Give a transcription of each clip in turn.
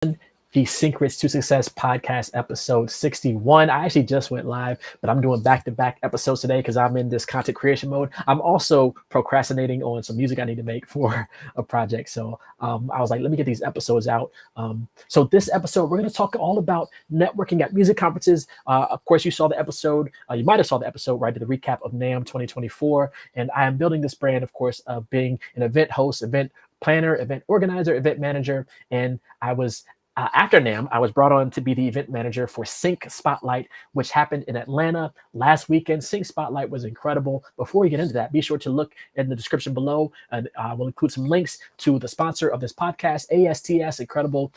The Syncrets To Success podcast, episode 61. I actually just went live, but I'm doing back-to-back episodes today because I'm in this content creation mode. I'm also procrastinating on some music I need to make for a project. So I was like, let me get these episodes out. So this episode, we're going to talk all about networking at music conferences. Of course, you saw the episode. You might have saw the episode where I did the recap of NAMM 2024. And I am building this brand, of course, of being an event host, event planner, event organizer, event manager. And I was after NAMM, I was brought on to be the event manager for Sync Spotlight, which happened in Atlanta last weekend. Sync Spotlight was incredible. Before we get into that, be sure to look in the description below, and I will include some links to the sponsor of this podcast, ASTS, incredible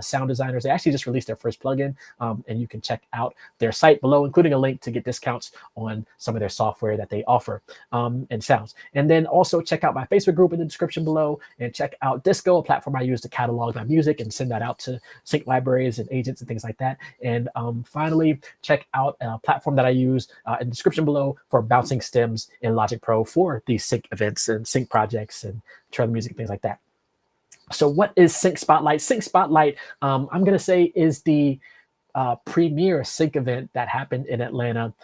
sound designers. They actually just released their first plugin, and you can check out their site below, including a link to get discounts on some of their software that they offer and sounds. And then also check out my Facebook group in the description below, and check out Disco, a platform I use to catalog my music and send that out to sync libraries and agents and things like that. And finally, check out a platform that I use in the description below for bouncing stems in Logic Pro for these sync events and sync projects and trailer music, things like that. So what is Sync Spotlight? Sync Spotlight, I'm going to say, is the premier sync event that happened in Atlanta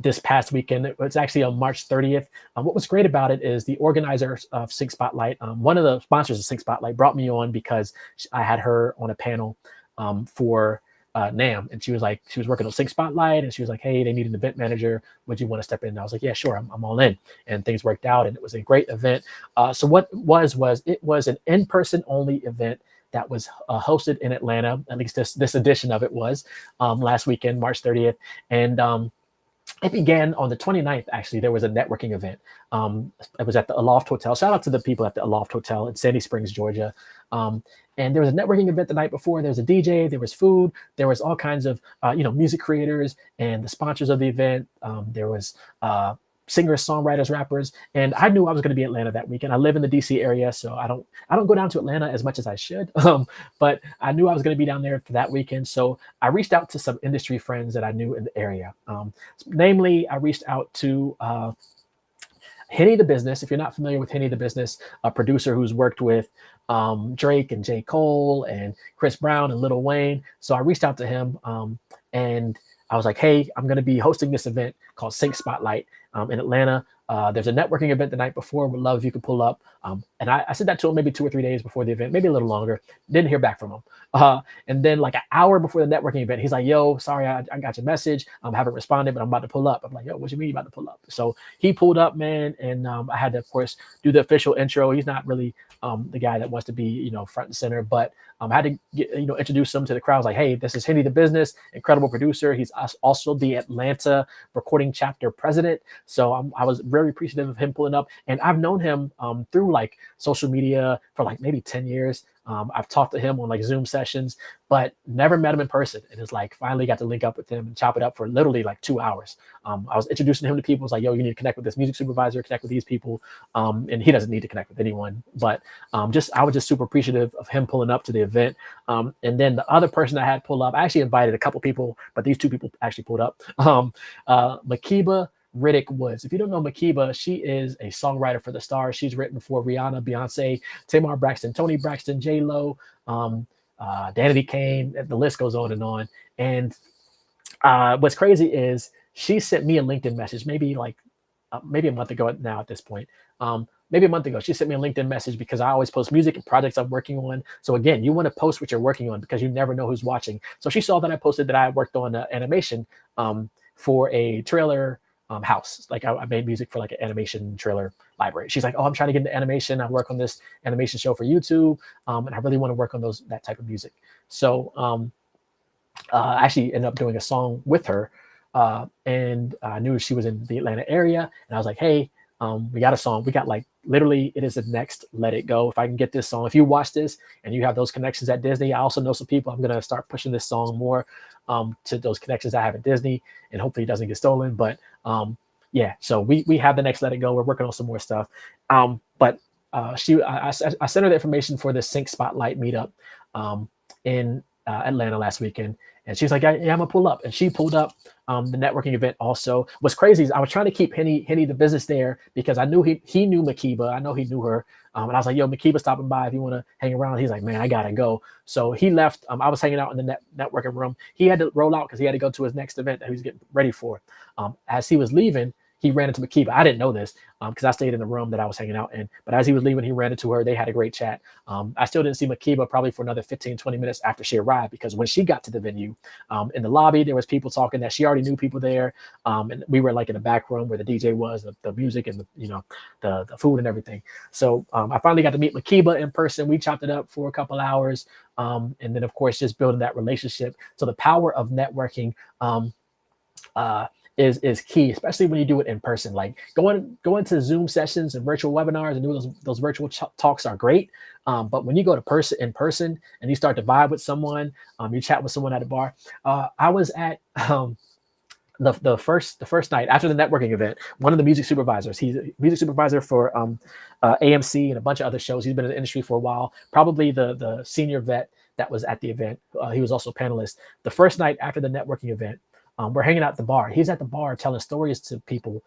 this past weekend. It was actually on March 30th. What was great about it is the organizer of Sync Spotlight, one of the sponsors of Sync Spotlight, brought me on because I had her on a panel for NAMM, and she was working on Sync Spotlight, and she was like, hey, they need an event manager. Would you want to step in? And I was like, yeah, sure, I'm all in. And things worked out, and it was a great event. So what it was an in-person only event that was hosted in Atlanta. At least this edition of it was last weekend, March 30th. And it began on the 29th. Actually, there was a networking event. It was at the Aloft Hotel. Shout out to the people at the Aloft Hotel in Sandy Springs, Georgia. And there was a networking event the night before. There was a DJ, there was food, there was all kinds of music creators and the sponsors of the event. There was singers, songwriters, rappers, and I knew I was going to be in Atlanta that weekend. I live in the DC area, so I don't go down to Atlanta as much as I should, but I knew I was going to be down there for that weekend. So I reached out to some industry friends that I knew in the area. Namely, I reached out to Henny the Business. If you're not familiar with Henny the Business, a producer who's worked with Drake and J. Cole and Chris Brown and Lil Wayne. So I reached out to him and I was like, hey, I'm going to be hosting this event called Sync Spotlight in Atlanta. There's a networking event the night before. Would love if you could pull up. And I said that to him maybe 2 or 3 days before the event, maybe a little longer. Didn't hear back from him. And then like an hour before the networking event, he's like, yo, sorry, I got your message. I haven't responded, but I'm about to pull up. I'm like, yo, what you mean you about to pull up? So he pulled up, man. And I had to, of course, do the official intro. He's not really the guy that wants to be, front and center, but I had to introduce him to the crowd. I was like, hey, this is Henny the Business, incredible producer. He's also the Atlanta recording chapter president. So I was very appreciative of him pulling up. And I've known him through like social media for like maybe 10 years. I've talked to him on like Zoom sessions, but never met him in person. And it's like finally got to link up with him and chop it up for literally like 2 hours. I was introducing him to people. It was like, yo, you need to connect with this music supervisor, connect with these people. And he doesn't need to connect with anyone. But I was just super appreciative of him pulling up to the event. And then the other person I had pull up, I actually invited a couple people, but these 2 people actually pulled up. Makiba Riddick Woods. If you don't know Makiba, she is a songwriter for the stars. She's written for Rihanna, Beyonce, Tamar Braxton, Toni Braxton, J-Lo, Danity Kane. The list goes on and on. And what's crazy is she sent me a LinkedIn message, maybe a month ago now at this point. Maybe a month ago, she sent me a LinkedIn message because I always post music and projects I'm working on. So again, you want to post what you're working on because you never know who's watching. So she saw that I posted that I worked on animation for a trailer house. Like I made music for like an animation trailer library. She's like, oh, I'm trying to get into animation. I work on this animation show for YouTube. And I really want to work on that type of music. So I actually ended up doing a song with her. And I knew she was in the Atlanta area. And I was like, hey, we got a song. We got like literally, it is the next Let It Go. If I can get this song, if you watch this and you have those connections at Disney, I also know some people. I'm going to start pushing this song more to those connections I have at Disney, and hopefully it doesn't get stolen. But yeah, so we have the next Let It Go. We're working on some more stuff. But I sent her the information for the Sync Spotlight meetup in Atlanta last weekend. And she's like, yeah, I'm gonna pull up. And she pulled up the networking event also. What's crazy is I was trying to keep Henny the Business there because I knew he knew Makiba. I know he knew her. And I was like, yo, Makiba stopping by if you want to hang around. He's like, man, I gotta go. So he left. I was hanging out in the networking room. He had to roll out because he had to go to his next event that he was getting ready for. As he was leaving, he ran into Makiba. I didn't know this because I stayed in the room that I was hanging out in. But as he was leaving, he ran into her. They had a great chat. I still didn't see Makiba probably for another 15, 20 minutes after she arrived, because when she got to the venue, in the lobby, there was people talking that she already knew people there. And we were like in the back room where the DJ was, the music and the food and everything. So I finally got to meet Makiba in person. We chopped it up for a couple hours. And then, of course, just building that relationship. So the power of networking is key, especially when you do it in person. Like going to Zoom sessions and virtual webinars and doing those virtual talks are great. But when you go to in person and you start to vibe with someone, you chat with someone at a bar. I was at the first night after the networking event. One of the music supervisors, he's a music supervisor for AMC and a bunch of other shows. He's been in the industry for a while. Probably the senior vet that was at the event. He was also a panelist. The first night after the networking event, we're hanging out at the bar. He's at the bar telling stories to people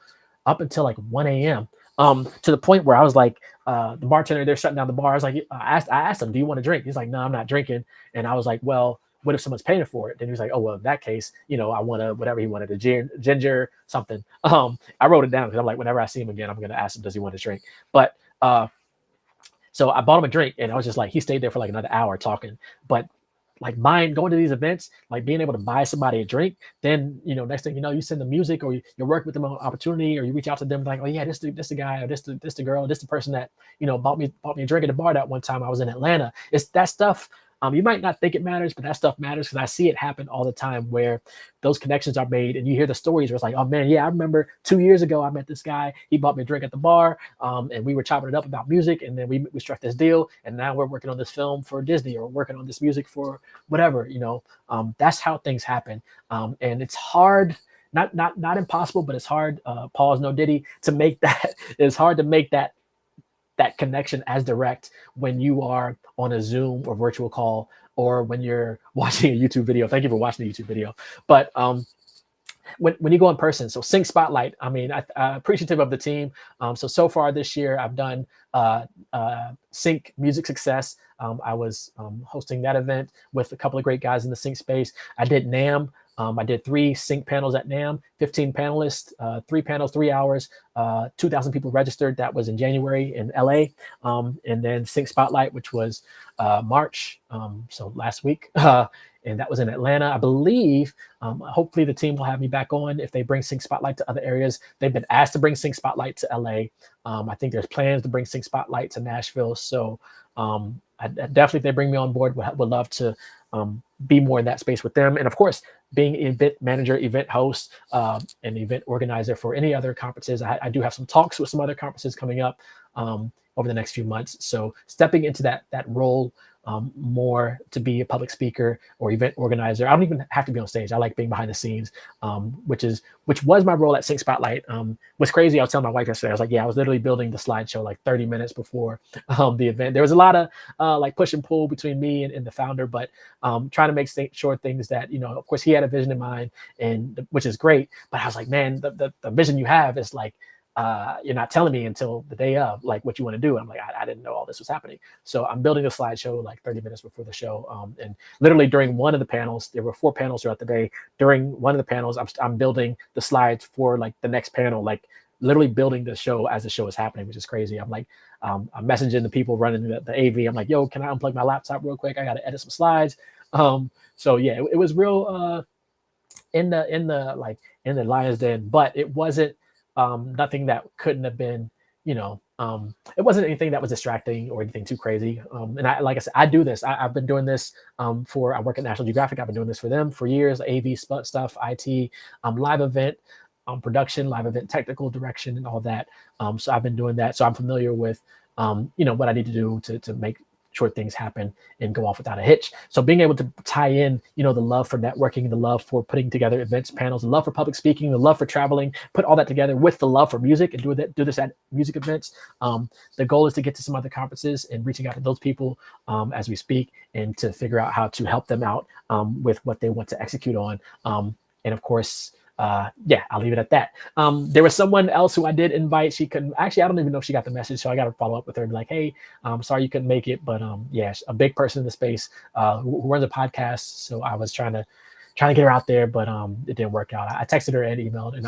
up until like 1 a.m. To the point where I was like, the bartender, they're shutting down the bar. I was like, I asked him, do you want to drink? He's like, no, I'm not drinking. And I was like, well, what if someone's paying for it? Then he was like, oh, well, in that case, I want to, whatever he wanted, a ginger something. I wrote it down because I'm like, whenever I see him again, I'm going to ask him, does he want to drink? But so I bought him a drink, and I was just like, he stayed there for like another hour talking. But like going to these events, like being able to buy somebody a drink, then next thing you know, you send them music, or you work with them on an opportunity, or you reach out to them like, oh yeah, this the guy, or this the girl, this the person that bought me a drink at the bar that one time I was in Atlanta. It's that stuff. You might not think it matters, but that stuff matters, because I see it happen all the time where those connections are made, and you hear the stories where it's like, oh man, yeah, I remember 2 years ago I met this guy. He bought me a drink at the bar, and we were chopping it up about music, and then we struck this deal, and now we're working on this film for Disney, or working on this music for whatever. That's how things happen, and it's hard. Not impossible, but it's hard. Pause, no Diddy, to make that. It's hard to make that connection as direct when you are on a Zoom or virtual call, or when you're watching a YouTube video. Thank you for watching the YouTube video. But when you go in person, so Sync Spotlight, I mean, I'm appreciative of the team. So far this year, I've done Sync Music Success. I was hosting that event with a couple of great guys in the Sync space. I did NAM. I did 3 Sync panels at NAM, 15 panelists, 3 panels, 3 hours, 2,000 people registered. That was in January in LA. And then Sync Spotlight, which was March, so last week. And that was in Atlanta, I believe. Hopefully the team will have me back on if they bring Sync Spotlight to other areas. They've been asked to bring Sync Spotlight to LA. I think there's plans to bring Sync Spotlight to Nashville. So I definitely, if they bring me on board, would love to be more in that space with them. And of course, being an event manager, event host, and event organizer for any other conferences. I do have some talks with some other conferences coming up over the next few months. So stepping into that role more, to be a public speaker or event organizer. I don't even have to be on stage. I like being behind the scenes, which was my role at Sync Spotlight. What's crazy, I was telling my wife yesterday, I was like, yeah, I was literally building the slideshow like 30 minutes before the event. There was a lot of like push and pull between me and the founder, but trying to make sure things that, of course he had a vision in mind, and which is great. But I was like, man, the vision you have is like, you're not telling me until the day of, like, what you want to do. And I'm like, I didn't know all this was happening. So I'm building a slideshow like 30 minutes before the show. And literally during one of the panels, there were 4 panels throughout the day. During one of the panels, I'm building the slides for like the next panel, like literally building the show as the show is happening, which is crazy. I'm like, I'm messaging the people running the AV. I'm like, yo, can I unplug my laptop real quick? I got to edit some slides. So yeah, it was real in the lion's den, but it wasn't nothing that couldn't have been, it wasn't anything that was distracting or anything too crazy. And like I said, I do this. I've been doing this I work at National Geographic. I've been doing this for them for years, AV stuff, IT, live event, production, live event, technical direction, and all that. So I've been doing that. So I'm familiar with, what I need to do to make sure things happen and go off without a hitch. So being able to tie in, the love for networking, the love for putting together events, panels, the love for public speaking, the love for traveling, put all that together with the love for music and do this at music events. The goal is to get to some other conferences and reaching out to those people as we speak, and to figure out how to help them out with what they want to execute on. And of course, yeah, I'll leave it at that. There was someone else who I did invite. She couldn't actually. I don't even know if she got the message, so I got to follow up with her and be like, "Hey, sorry you couldn't make it, but yeah, a big person in the space who runs a podcast. So I was trying to get her out there, but it didn't work out. I texted her and emailed, and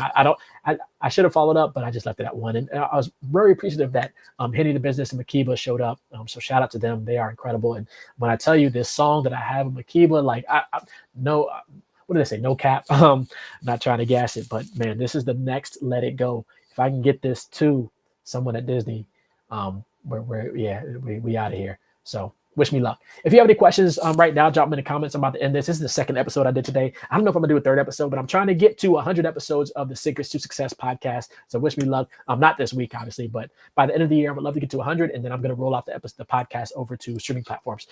I should have followed up, but I just left it at one. And I was very appreciative that Henny the Business and Makiba showed up. So shout out to them; they are incredible. And when I tell you this song that I have with Makiba, like no, what did I say? No cap. Not trying to gas it, but man, this is the next Let It Go. If I can get this to someone at Disney, we out of here. So wish me luck. If you have any questions right now, drop them in the comments. I'm about to end this. This is the second episode I did today. I don't know if I'm gonna do a third episode, but I'm trying to get to 100 episodes of the Syncrets To Success podcast. So wish me luck. Not this week, obviously, but by the end of the year, I would love to get to 100, and then I'm gonna roll out the podcast over to streaming platforms.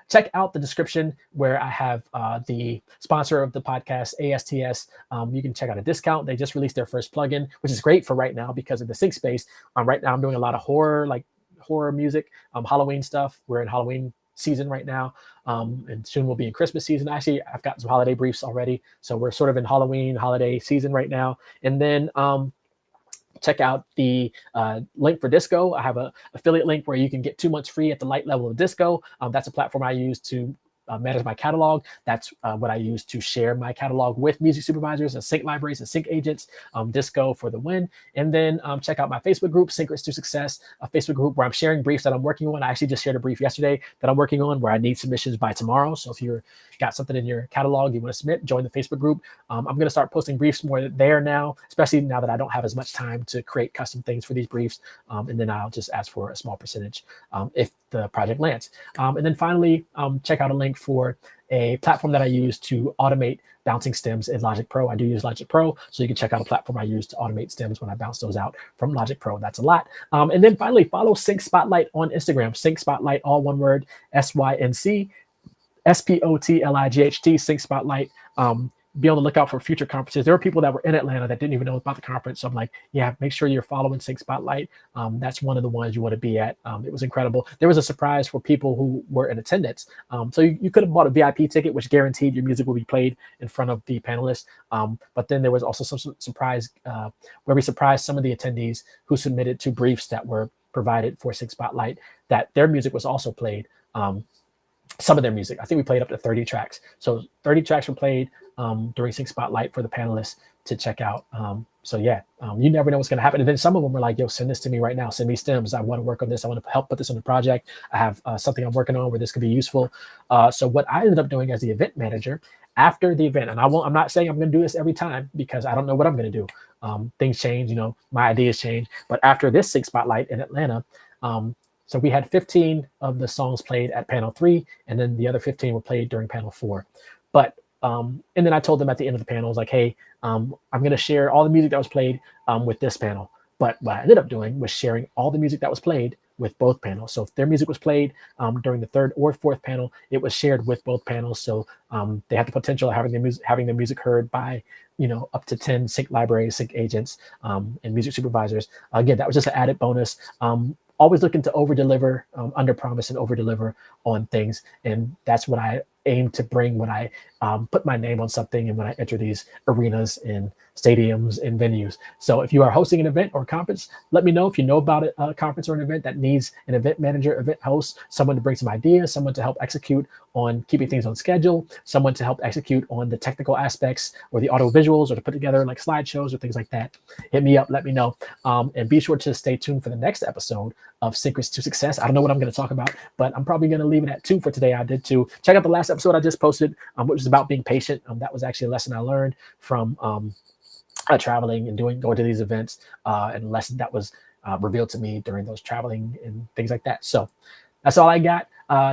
Check out the description where I have the sponsor of the podcast, ASTS. You can check out a discount. They just released their first plugin, which is great for right now because of the sync space. Right now, I'm doing a lot of horror music, Halloween stuff. We're in Halloween season right now, and soon we'll be in Christmas season. Actually, I've got some holiday briefs already, so we're sort of in Halloween holiday season right now. And then check out the link for Disco. I have an affiliate link where you can get 2 months free at the light level of Disco. That's a platform I use to manage my catalog. That's what I use to share my catalog with music supervisors and sync libraries and sync agents. Disco for the win. And then check out my Facebook group, Syncrets To Success, a Facebook group where I'm sharing briefs that I'm working on. I actually just shared a brief yesterday that I'm working on where I need submissions by tomorrow. So if you're got something in your catalog you want to submit, join the Facebook group. I'm going to start posting briefs more there now, especially now that I don't have as much time to create custom things for these briefs. And then I'll just ask for a small percentage if the project lands. And then finally, check out a link for a platform that I use to automate bouncing stems in Logic Pro. I do use Logic Pro, so you can check out a platform I use to automate stems when I bounce those out from Logic Pro. That's a lot. And then finally, follow Sync Spotlight on Instagram. Sync Spotlight, all one word, SYNC SPOTLIGHT, Sync Spotlight. Be on the lookout for future conferences. There were people that were in Atlanta that didn't even know about the conference. So I'm like, yeah, make sure you're following Sync Spotlight. That's one of the ones you want to be at. It was incredible. There was a surprise for people who were in attendance. So you could have bought a VIP ticket, which guaranteed your music will be played in front of the panelists. But then there was also some surprise where we surprised some of the attendees who submitted to briefs that were provided for Sync Spotlight that their music was also played. Some of their music. I think we played up to 30 tracks. So 30 tracks were played during Sync Spotlight for the panelists to check out. So yeah, you never know what's going to happen. And then some of them were like, yo, send this to me right now. Send me stems. I want to work on this. I want to help put this on the project. I have something I'm working on where this could be useful. So what I ended up doing as the event manager after the event, and I'm not saying I'm going to do this every time because I don't know what I'm going to do. Things change, my ideas change. But after this Sync Spotlight in Atlanta, so we had 15 of the songs played at panel 3, and then the other 15 were played during panel 4. But and then I told them at the end of the panel, I was like, hey, I'm going to share all the music that was played with this panel. But what I ended up doing was sharing all the music that was played with both panels. So if their music was played during the third or fourth panel, it was shared with both panels. So they had the potential of having their music heard by up to 10 sync libraries, sync agents, and music supervisors. Again, that was just an added bonus. Always looking to over deliver, under promise and over deliver on things. And that's what I aim to bring when I put my name on something and when I enter these arenas and stadiums and venues. So if you are hosting an event or conference, let me know if you know about a conference or an event that needs an event manager, event host, someone to bring some ideas, someone to help execute on keeping things on schedule, someone to help execute on the technical aspects or the audio visuals or to put together like slideshows or things like that. Hit me up, let me know. And be sure to stay tuned for the next episode of Syncrets To Success. I don't know what I'm going to talk about, but I'm probably going to leave it at 2 for today. I did 2. Check out the last episode I just posted, which was about being patient. That was actually a lesson I learned from traveling and going to these events, and a lesson that was revealed to me during those traveling and things like that. So that's all I got.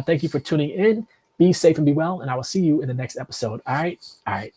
Thank you for tuning in. Be safe and be well, and I will see you in the next episode. All right.